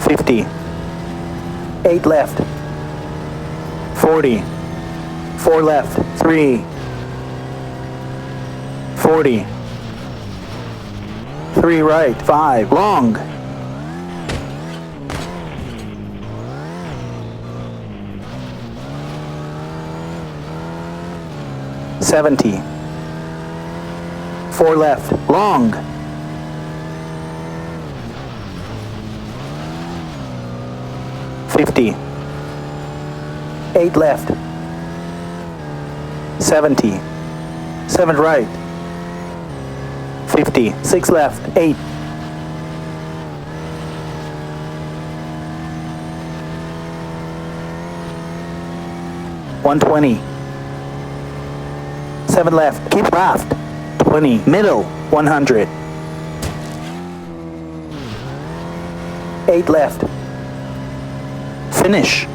50. 8 left. 40. 4 left. 3. 40. 3 right. 5 long. 70. 4 left. Long. 50. 8 left. 70. 7 right. 50. 6 left. 8. 120. 7 left. Keep left. 20. Middle. 100. 8 left. Finish.